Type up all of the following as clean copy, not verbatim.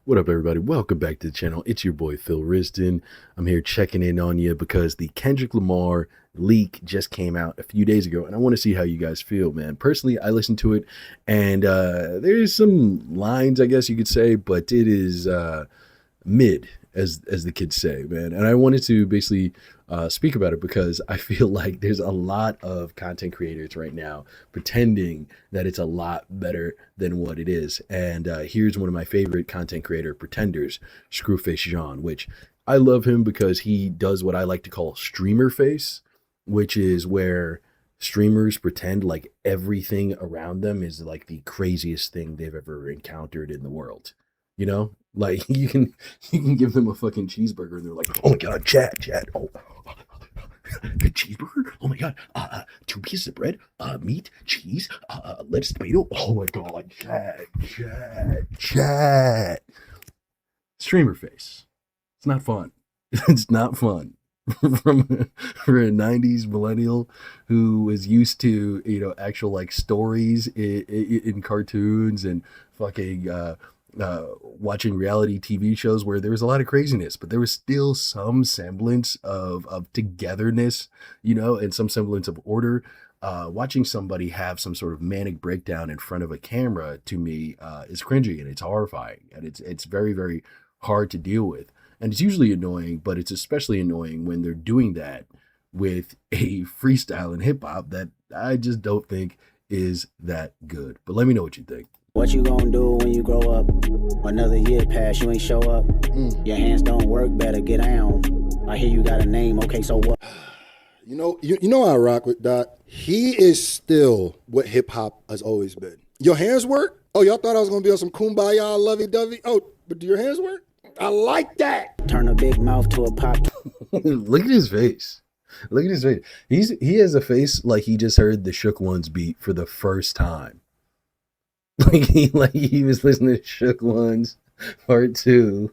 What up, everybody? Welcome back to the channel. It's your boy, Phil Risden. I'm here checking in on you because the Kendrick Lamar leak just came out a few days ago, and I want to see how you guys feel, man. Personally, I listened to it, and there's some lines, I guess you could say, but it is mid, as the kids say, man. And I wanted to basically speak about it because I feel like there's a lot of content creators right now pretending that it's a lot better than what it is. And here's one of my favorite content creator pretenders, Screwface Jean, which I love him because he does what I like to call streamer face, which is where streamers pretend like everything around them is like the craziest thing they've ever encountered in the world. You know, like you can give them a fucking cheeseburger and they're like, oh my god, chat, oh, cheeseburger, oh my god, two pieces of bread, meat, cheese, lettuce, tomato, oh my god, chat. Streamer face. It's not fun. It's not fun. For a 90s millennial who was used to, actual like stories in cartoons and fucking watching reality TV shows where there was a lot of craziness, but there was still some semblance of togetherness, and some semblance of order. Watching somebody have some sort of manic breakdown in front of a camera to me is cringy and it's horrifying and it's very, very hard to deal with. And it's usually annoying, but it's especially annoying when they're doing that with a freestyle in hip hop that I just don't think is that good. But let me know what you think. What you gonna do when you grow up? Another year pass, you ain't show up. Your hands don't work, better get down. I hear you got a name, okay, so what? You know I rock with Dot. He is still what hip hop has always been. Your hands work? Oh, y'all thought I was gonna be on some kumbaya lovey-dovey? Oh, but do your hands work? I like that. Turn a big mouth to a pop. Look at his face. Look at his face. He has a face like he just heard the Shook Ones beat for the first time. Like he was listening to Shook Ones Part 2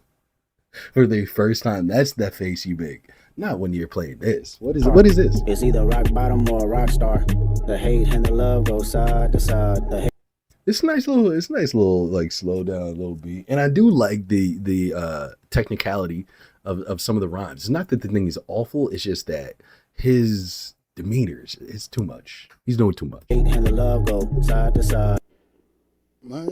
for the first time. That's the face you make. Not when you're playing this. What is this? It's either rock bottom or a rock star. The hate and the love go side to side. It's nice little like slow down little beat. And I do like the technicality of some of the rhymes. It's not that the thing is awful, it's just that his demeanor is too much. He's doing too much. Hate and the love go side to side. My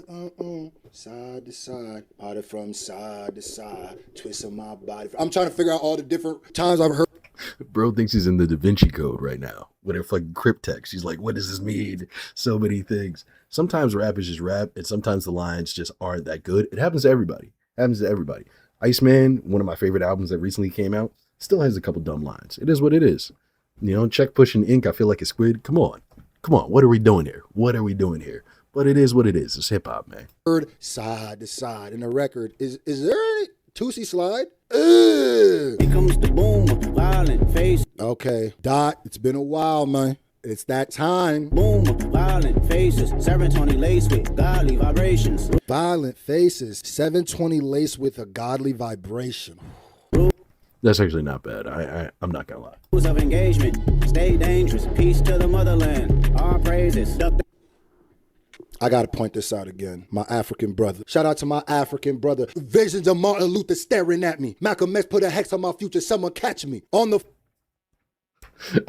side to side, party from side to side, twisting my body. I'm trying to figure out all the different times I've heard. Bro thinks he's in the Da Vinci Code right now with a fucking cryptex. He's like, what does this mean? So many things. Sometimes rap is just rap, and sometimes the lines just aren't that good. It happens to everybody. Iceman, one of my favorite albums that recently came out, still has a couple dumb lines. It is what it is. Check pushing ink, I feel like a squid. Come on. What are we doing here? But it is what it is. It's hip hop, man. Heard side to side in the record. Is there any Tootsie Slide? Ugh. Here comes the boom, violent face. Okay, Dot, it's been a while, man. It's that time. Boom, violent faces. 720 lace with godly vibrations. Violent faces. 720 lace with a godly vibration. That's actually not bad. I'm not gonna lie. Rules of engagement. Stay dangerous. Peace to the motherland. Our praises. I gotta point this out again. My African brother. Shout out to my African brother. Visions of Martin Luther staring at me. Malcolm X put a hex on my future. Someone catch me on the.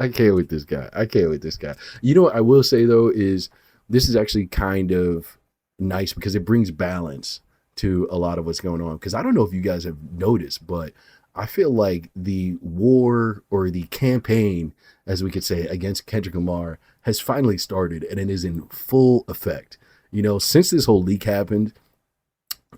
I can't with this guy. You know what I will say though is this is actually kind of nice because it brings balance to a lot of what's going on. Because I don't know if you guys have noticed, but I feel like the war or the campaign, as we could say, against Kendrick Lamar has finally started and it is in full effect. Since this whole leak happened,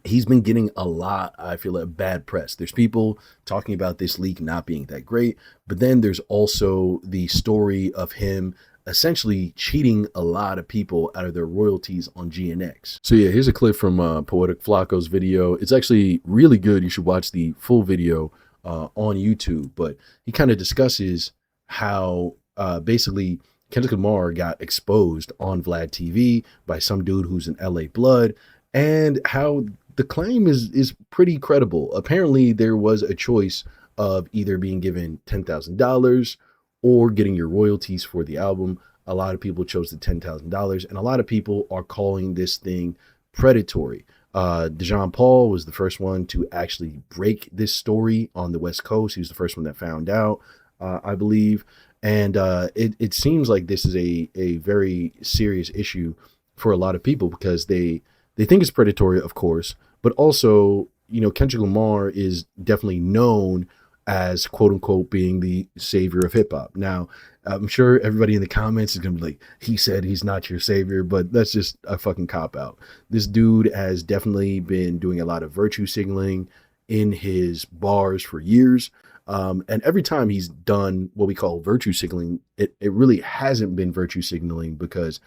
he's been getting a lot, I feel like, bad press. There's people talking about this leak not being that great, but then there's also the story of him essentially cheating a lot of people out of their royalties on GNX. So yeah, here's a clip from Poetic Flacco's video. It's actually really good. You should watch the full video on YouTube, but he kind of discusses how basically Kendrick Lamar got exposed on Vlad TV by some dude who's an LA blood, and how the claim is pretty credible. Apparently there was a choice of either being given $10,000 or getting your royalties for the album. A lot of people chose the $10,000, and a lot of people are calling this thing predatory. Dejan Paul was the first one to actually break this story on the West Coast. He was the first one that found out, I believe. And it seems like this is a very serious issue for a lot of people because they think it's predatory, of course, but also, Kendrick Lamar is definitely known as quote unquote being the savior of hip hop. Now, I'm sure everybody in the comments is gonna be like, he said he's not your savior, but that's just a fucking cop out. This dude has definitely been doing a lot of virtue signaling in his bars for years. And every time he's done what we call virtue signaling, it really hasn't been virtue signaling because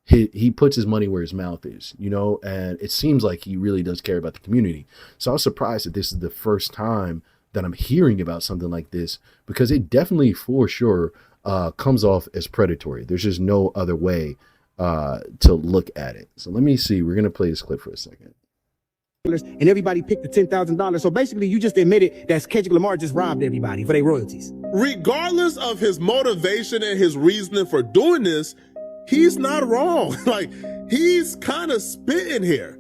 he puts his money where his mouth is, and it seems like he really does care about the community. So I was surprised that this is the first time that I'm hearing about something like this because it definitely for sure comes off as predatory. There's just no other way to look at it. So let me see. We're going to play this clip for a second. And everybody picked the $10,000. So basically, you just admitted that Kendrick Lamar just robbed everybody for their royalties. Regardless of his motivation and his reasoning for doing this, he's not wrong. Like, he's kind of spitting here.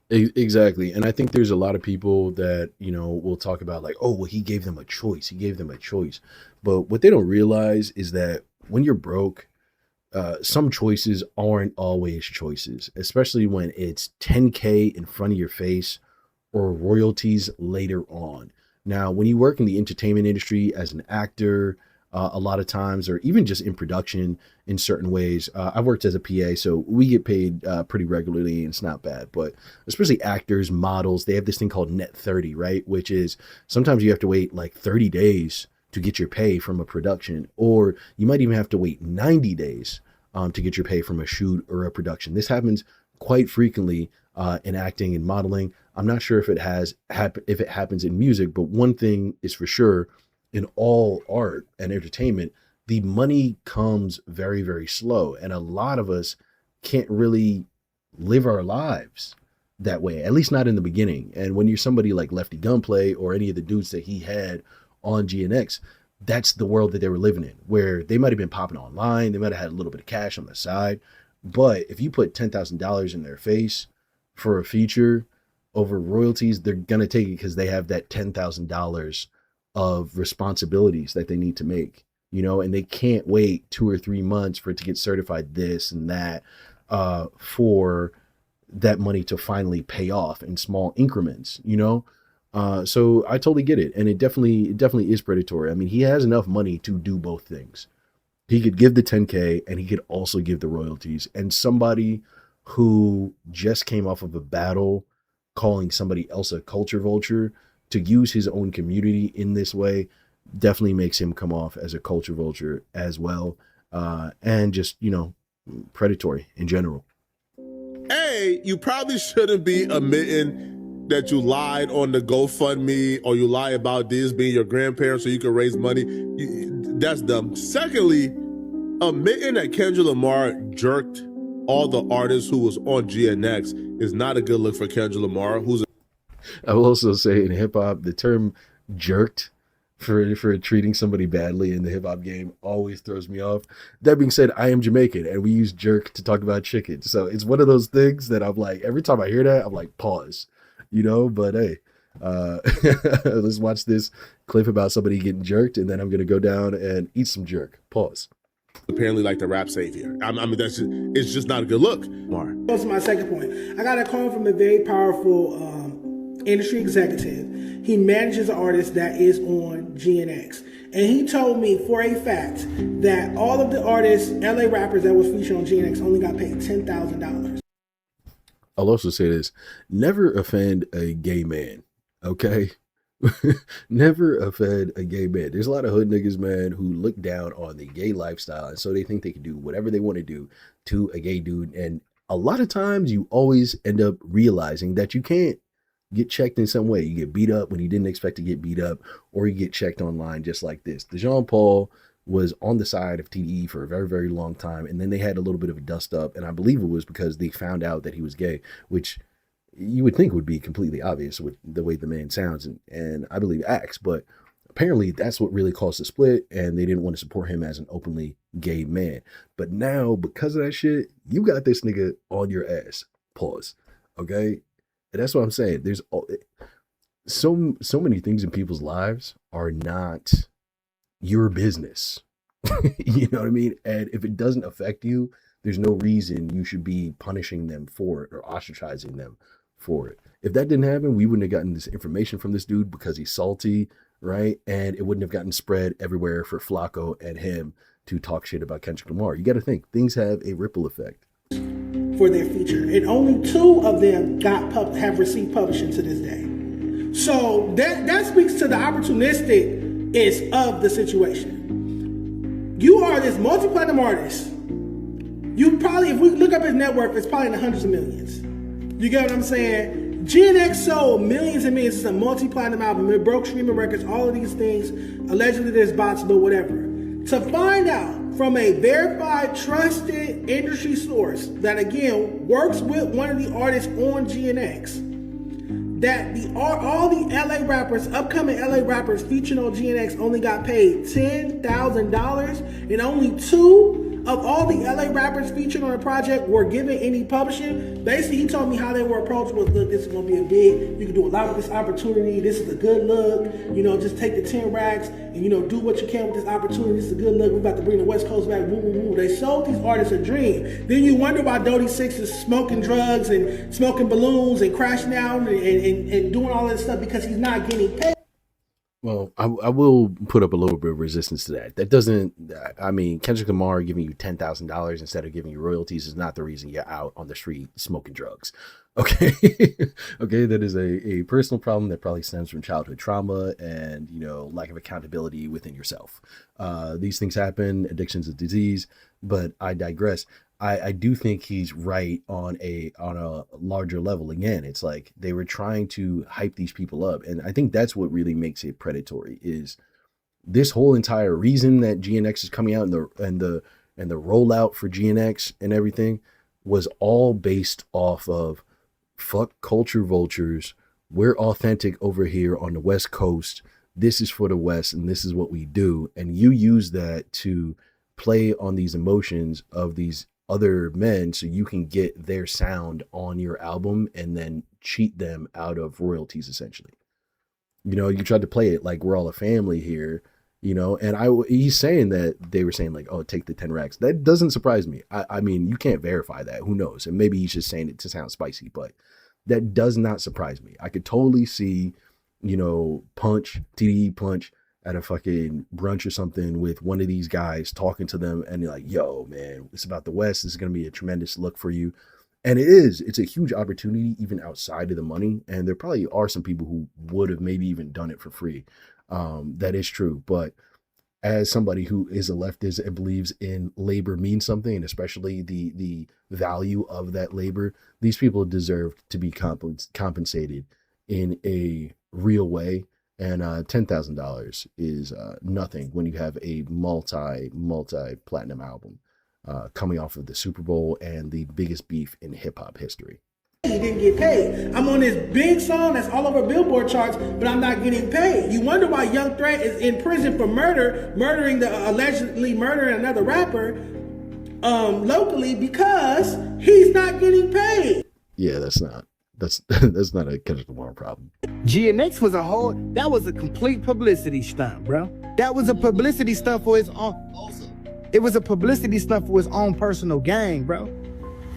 Exactly. And I think there's a lot of people that, will talk about like, oh, well, he gave them a choice. He gave them a choice. But what they don't realize is that when you're broke, some choices aren't always choices, especially when it's 10K in front of your face or royalties later on. Now, when you work in the entertainment industry as an actor, a lot of times, or even just in production in certain ways, I've worked as a PA, so we get paid pretty regularly and it's not bad. But especially actors, models, they have this thing called net 30, right? Which is sometimes you have to wait like 30 days to get your pay from a production, or you might even have to wait 90 days to get your pay from a shoot or a production. This happens quite frequently in acting and modeling. I'm not sure if it happens in music, but one thing is for sure, in all art and entertainment, the money comes very, very slow. And a lot of us can't really live our lives that way, at least not in the beginning. And when you're somebody like Lefty Gunplay or any of the dudes that he had on GNX, that's the world that they were living in, where they might have been popping online. They might have had a little bit of cash on the side. But if you put $10,000 in their face for a feature over royalties, they're going to take it because they have that $10,000 of responsibilities that they need to make, and they can't wait 2 or 3 months for it to get certified this and that for that money to finally pay off in small increments, so I totally get it. And it definitely is predatory. I mean, he has enough money to do both things. He could give the 10K and he could also give the royalties. And somebody who just came off of a battle calling somebody else a culture vulture, to use his own community in this way definitely makes him come off as a culture vulture as well. And just, predatory in general. A, you probably shouldn't be admitting that you lied on the GoFundMe or you lie about this being your grandparents so you can raise money. That's dumb. Secondly, admitting that Kendrick Lamar jerked all the artists who was on GNX is not a good look for Kendrick Lamar, who's I will also say in hip hop, the term jerked for treating somebody badly in the hip hop game always throws me off. That being said, I am Jamaican and we use jerk to talk about chicken. So it's one of those things that I'm like, every time I hear that, I'm like, pause, but hey, let's watch this clip about somebody getting jerked. And then I'm going to go down and eat some jerk. Pause. Apparently like the rap savior. I mean, it's just not a good look. Goes to my second point. I got a call from a very powerful industry executive. He manages an artist that is on GNX. And he told me for a fact that all of the artists, LA rappers that was featured on GNX only got paid $10,000. I'll also say this, never offend a gay man, okay? Never offend a gay man. There's a lot of hood niggas, man, who look down on the gay lifestyle, and so they think they can do whatever they want to do to a gay dude. And a lot of times you always end up realizing that you can't get checked in some way. You get beat up when you didn't expect to get beat up, or you get checked online just like this. Dejan Paul was on the side of TDE for a very, very long time, and then they had a little bit of a dust up, and I believe it was because they found out that he was gay, which you would think would be completely obvious with the way the man sounds and I believe acts, but apparently that's what really caused the split, and they didn't want to support him as an openly gay man. But now, because of that shit, you got this nigga on your ass. Pause. Okay? And that's what I'm saying. There's so many things in people's lives are not your business. You know what I mean? And if it doesn't affect you, there's no reason you should be punishing them for it or ostracizing them for it. If that didn't happen, we wouldn't have gotten this information from this dude because he's salty, right? And it wouldn't have gotten spread everywhere for Flacco and him to talk shit about Kendrick Lamar. You got to think things have a ripple effect. For their feature, and only 2 of them have received publishing to this day. So that speaks to the opportunistic is of the situation. You are this multi-platinum artist. You probably, if we look up his net worth, it's probably in the hundreds of millions. You get what I'm saying? GNX sold millions and millions. It's a multi-platinum album. It broke streaming records, all of these things. Allegedly there's bots, but whatever. To find out from a verified, trusted industry source that, again, works with one of the artists on GNX, that all the LA rappers, upcoming LA rappers featured on GNX only got paid $10,000, and only 2 of all the LA rappers featured on the project were given any publishing. Basically, he told me how they were approached was, look, this is going to be a big, you can do a lot with this opportunity. This is a good look. You know, just take the 10 racks and, you know, do what you can with this opportunity. This is a good look. We're about to bring the West Coast back. Woo, woo, woo. They sold these artists a dream. Then you wonder why Dodie Six is smoking drugs and smoking balloons and crashing out and doing all that stuff because he's not getting paid. Well, I will put up a little bit of resistance to that. That doesn't, I mean, Kendrick Lamar giving you $10,000 instead of giving you royalties is not the reason you're out on the street smoking drugs. Okay. Okay. That is a personal problem that probably stems from childhood trauma and, you know, lack of accountability within yourself. These things happen. Addiction's a disease, but I digress. I do think he's right on a larger level. Again, it's like they were trying to hype these people up, and I think that's what really makes it predatory. Is this whole entire reason that GNX is coming out and the rollout for GNX and everything was all based off of fuck culture vultures. We're authentic over here on the West Coast. This is for the West, and this is what we do. And you use that to play on these emotions of these other men so you can get their sound on your album and then cheat them out of royalties, essentially. You know, you tried to play it like we're all a family here, you know, and he's saying that they were saying like, oh, take the 10 racks. That doesn't surprise me. I mean, you can't verify that. Who knows? And maybe he's just saying it to sound spicy, but that does not surprise me. I could totally see, you know, TDE Punch at a fucking brunch or something with one of these guys talking to them and you're like, yo, man, it's about the West. This is going to be a tremendous look for you. And it's a huge opportunity even outside of the money. And there probably are some people who would have maybe even done it for free. That is true. But as somebody who is a leftist and believes in labor means something, and especially the value of that labor, these people deserve to be compensated in a real way. And $10,000 is nothing when you have a multi-platinum album coming off of the Super Bowl and the biggest beef in hip-hop history. He didn't get paid. I'm on this big song that's all over Billboard charts, but I'm not getting paid. You wonder why Young Threat is in prison for allegedly murdering another rapper locally, because he's not getting paid. Yeah, that's not a Kendrick Lamar problem. GNX was that was a complete publicity stunt, bro. That was a publicity stunt for his own. It was a publicity stunt for his own personal gain, bro.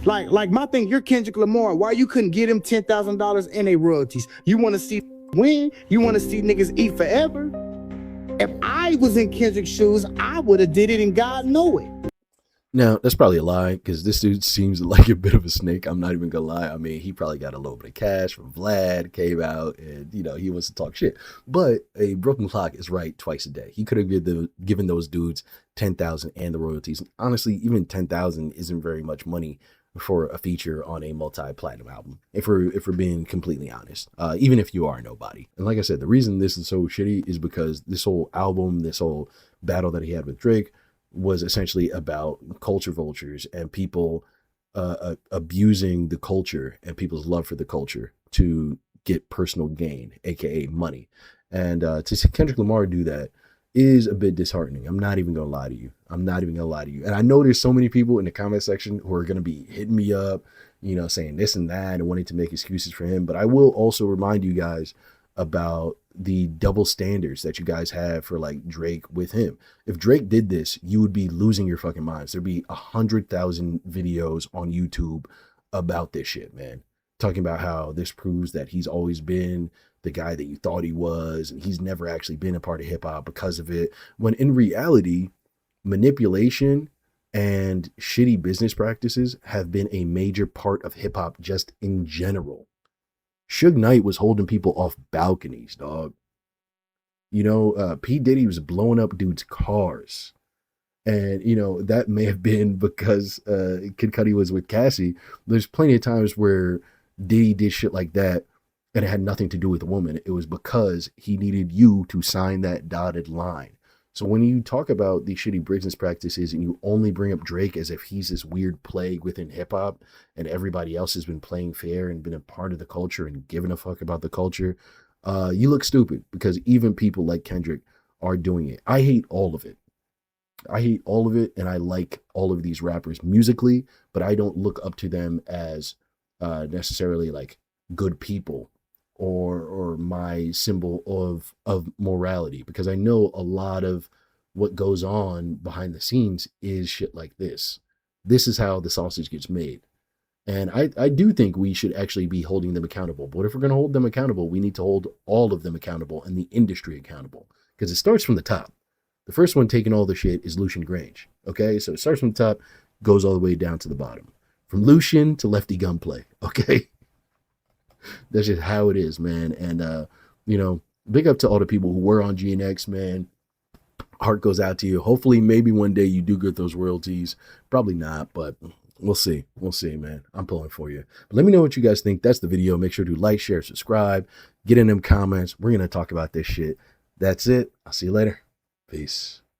Like my thing, you're Kendrick Lamar. Why you couldn't get him $10,000 in a royalties? You want to see win? You want to see niggas eat forever? If I was in Kendrick's shoes, I would have did it, and God know it. Now, that's probably a lie, because this dude seems like a bit of a snake. I'm not even gonna lie. I mean, he probably got a little bit of cash from Vlad, came out, and, you know, he wants to talk shit. But a broken clock is right twice a day. He could have given those dudes $10,000 and the royalties. And honestly, even $10,000 isn't very much money for a feature on a multi-platinum album, if we're being completely honest, even if you are nobody. And like I said, the reason this is so shitty is because this whole album, this whole battle that he had with Drake was essentially about culture vultures and people abusing the culture and people's love for the culture to get personal gain, aka money. And to see Kendrick Lamar do that is a bit disheartening. I'm not even gonna lie to you. And I know there's so many people in the comment section who are gonna be hitting me up, saying this and that and wanting to make excuses for him. But I will also remind you guys about the double standards that you guys have for like Drake with him. If Drake did this, you would be losing your fucking minds. There'd be 100,000 videos on YouTube about this shit, man. Talking about how this proves that he's always been the guy that you thought he was, and he's never actually been a part of hip hop because of it. When in reality, manipulation and shitty business practices have been a major part of hip hop just in general. Suge Knight was holding people off balconies, dog. P. Diddy was blowing up dudes' cars. And, that may have been because Kid Cudi was with Cassie. There's plenty of times where Diddy did shit like that and it had nothing to do with the woman. It was because he needed you to sign that dotted line. So when you talk about these shitty business practices and you only bring up Drake as if he's this weird plague within hip hop and everybody else has been playing fair and been a part of the culture and giving a fuck about the culture, you look stupid because even people like Kendrick are doing it. I hate all of it. And I like all of these rappers musically, but I don't look up to them as necessarily like good people or my symbol of morality, because I know a lot of what goes on behind the scenes is shit like this. This is how the sausage gets made. And I do think we should actually be holding them accountable. But if we're going to hold them accountable, we need to hold all of them accountable and the industry accountable, because it starts from the top. The first one taking all the shit is Lucian Grange. Okay, so it starts from the top, goes all the way down to the bottom. From Lucian to Lefty Gunplay. Okay, that's just how it is, man. And big up to all the people who were on GNX, man. Heart goes out to you. Hopefully, maybe one day you do get those royalties. Probably not, but we'll see. We'll see, man. I'm pulling for you. But let me know what you guys think. That's the video. Make sure to like, share, subscribe. Get in them comments. We're going to talk about this shit. That's it. I'll see you later. Peace.